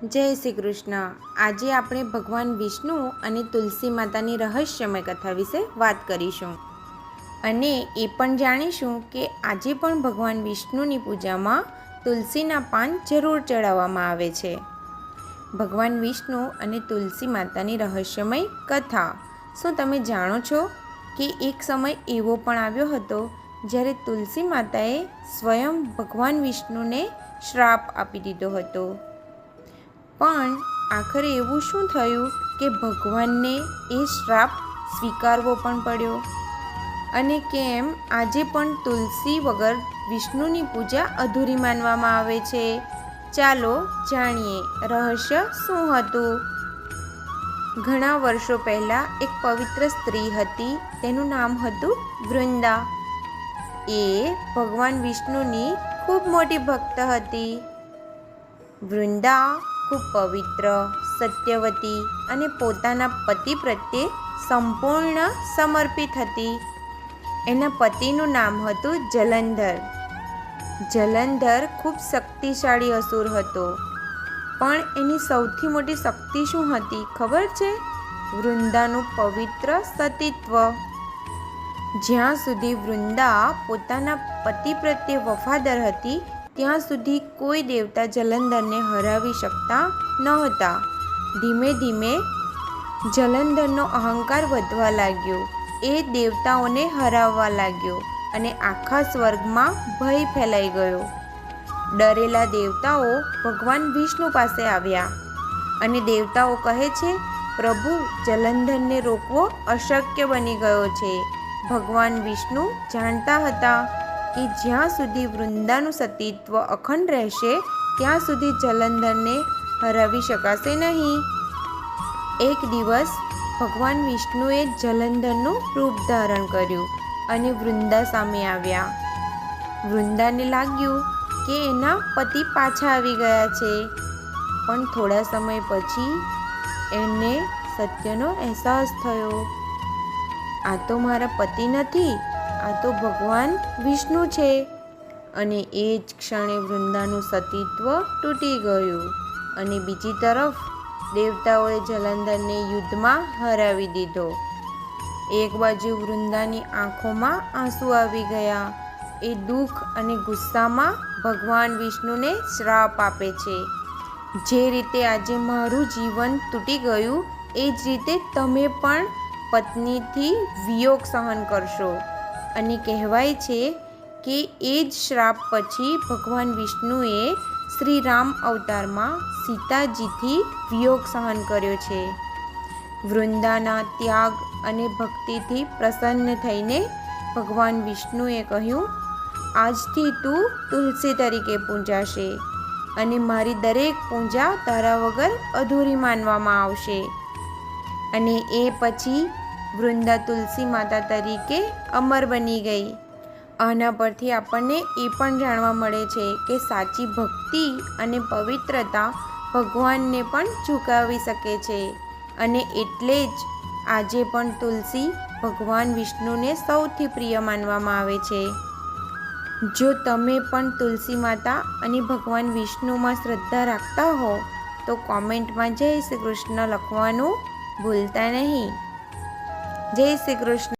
જય શ્રી કૃષ્ણ। આજે આપણે ભગવાન વિષ્ણુ અને તુલસી માતાની રહસ્યમય કથા વિશે વાત કરીશું અને એ પણ જાણીશું કે આજે પણ ભગવાન વિષ્ણુની પૂજામાં તુલસીના પાન જરૂર ચડાવવામાં આવે છે। ભગવાન વિષ્ણુ અને તુલસી માતાની રહસ્યમય કથા। શું તમે જાણો છો કે એક સમય એવો પણ આવ્યો હતો જ્યારે તુલસી માતાએ સ્વયં ભગવાન વિષ્ણુને શ્રાપ આપી દીધો હતો, પણ આખરે એવું શું થયું કે ભગવાનને એ શ્રાપ સ્વીકારવો પણ પડ્યો? અને કેમ આજે પણ તુલસી વગર વિષ્ણુની પૂજા અધૂરી માનવામાં આવે છે? ચાલો જાણીએ રહસ્ય શું હતું। ઘણા વર્ષો પહેલાં એક પવિત્ર સ્ત્રી હતી, તેનું નામ હતું વૃંદા। એ ભગવાન વિષ્ણુની ખૂબ મોટી ભક્ત હતી। વૃંદા ખૂબ પવિત્ર, સત્યવતી અને પોતાના પતિ પ્રત્યે સંપૂર્ણ સમર્પિત હતી। એના પતિનું નામ હતું જલંધર। જલંધર ખૂબ શક્તિશાળી અસુર હતો, પણ એની સૌથી મોટી શક્તિ શું હતી ખબર છે? વૃંદાનું પવિત્ર સતીત્વ। જ્યાં સુધી વૃંદા પોતાના પતિ પ્રત્યે વફાદાર હતી ત્યાં સુધી કોઈ દેવતા જલંધરને હરાવી શકતા નહોતા। ધીમે ધીમે જલંધરનો અહંકાર વધવા લાગ્યો, એ દેવતાઓને હરાવવા લાગ્યો અને આખા સ્વર્ગમાં ભય ફેલાઈ ગયો। ડરેલા દેવતાઓ ભગવાન વિષ્ણુ પાસે આવ્યા અને દેવતાઓ કહે છે, પ્રભુ, જલંધરને રોકવો અશક્ય બની ગયો છે। ભગવાન વિષ્ણુ જાણતા હતા કે જ્યાં સુધી વૃંદાનું સતીત્વ અખંડ રહેશે ત્યાં સુધી જલંધરને હરાવી શકાશે નહીં। એક દિવસ ભગવાન વિષ્ણુએ જલંધરનું રૂપ ધારણ કર્યું અને વૃંદા સામે આવ્યા। વૃંદાને લાગ્યું કે એના પતિ પાછા આવી ગયા છે, પણ થોડા સમય પછી એને સત્યનો અહેસાસ થયો, આ તો મારા પતિ નથી, આ તો ભગવાન વિષ્ણુ છે। અને એ જ ક્ષણે વૃંદાનું સતીત્વ તૂટી ગયું અને બીજી તરફ દેવતાઓએ જલંધરને યુદ્ધમાં હરાવી દીધો। એક બાજુ વૃંદાની આંખોમાં આંસુ આવી ગયા। એ દુઃખ અને ગુસ્સામાં ભગવાન વિષ્ણુને શ્રાપ આપે છે, જે રીતે આજે મારું જીવન તૂટી ગયું એ જ રીતે તમે પણ પત્નીથી વિયોગ સહન કરશો। અને કહેવાય છે કે એ જ શ્રાપ પછી ભગવાન વિષ્ણુએ શ્રી રામ અવતારમાં સીતાજીથી વિયોગ સહન કર્યો છે। વૃંદાના ત્યાગ અને ભક્તિથી પ્રસન્ન થઈને ભગવાન વિષ્ણુએ કહ્યું, આજથી તું તુલસી તરીકે પૂજાશે અને મારી દરેક પૂજા તારા વગર અધૂરી માનવામાં આવશે। અને એ પછી વૃંદા તુલસી માતા તરીકે અમર બની ગઈ। આના પરથી આપણને એ પણ જાણવા મળે છે કે સાચી ભક્તિ અને પવિત્રતા ભગવાનને પણ ઝુકાવી શકે છે, અને એટલે જ આજે પણ તુલસી ભગવાન વિષ્ણુને સૌથી પ્રિય માનવામાં આવે છે। જો તમે પણ તુલસી માતા અને ભગવાન વિષ્ણુમાં શ્રદ્ધા રાખતા હો તો કોમેન્ટમાં જય શ્રી કૃષ્ણ લખવાનું ભૂલતા નહીં। જય શ્રી કૃષ્ણ।